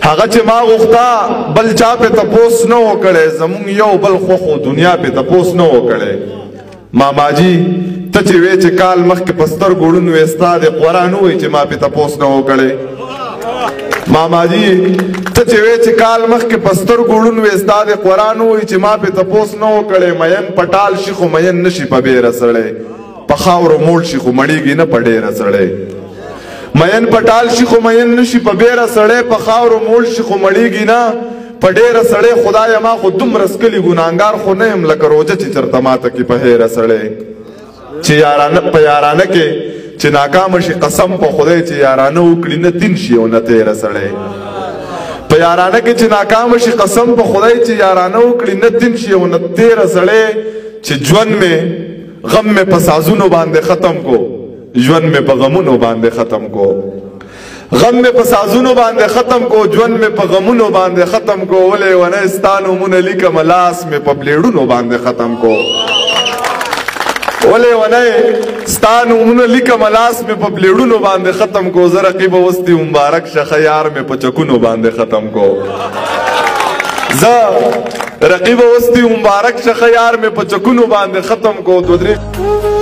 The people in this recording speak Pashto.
هغه چې ما غوښتا بل چا په تپوس نه وکړي زمونږ یو بل خو دنیا په تپوس نه وکړي ماماجي ته چې وې چې کال مخکې په سترګو ړوند وې ستا د قرآن ووایي چې ما په تپوس نه وکړی ماماجي ته چې وې چې کال مخکې په سترګو ړوند وې ستا د قرآن ووایي چې ما په تپوس نه وکړی مین پټال شي خو مین نشي په بیره سړی په خاورو موړ شي خو مړیږي نه په ډیره سړی مین پټال شي خو مین نشي په بیره سړی په خاورو موړ شي خو مړیږي نه په ډیره سړی خدایه ما خو دومره ښکلي ګناهګار خو نه یم لکه روژه چې چېرته ماته کې په هیره سړی چې یارانه په یارانه کې چې ناکام شي قسم په خدای چې یارانه وکړي نه دین شي او نه تیره سړی په یارانه کې چې ناکام شي قسم په خدای چې یارانه وکړي نه دین شي او نه تیره سړی چې ژوند مې غم مې په سازونو باندې ختم کو ژوند مې په غمونو باندې ختم کو غم مې په سازونو باندې ختم کو ژوند مې په غمونو باندې ختم کو ولې ونه ستا نومونه لیکم لاس مې په پلیړونو باندې ختم کو ولې ونه ستا نومونه لیکم لاس مې په پلیړونو باندې ختم کو زه رقیب وستی مبارک شخه یار مې په چکونو باندې ختم کو زه رقیب وستی مبارک شخه یار مې په چکونو باندې ختم کو دو درې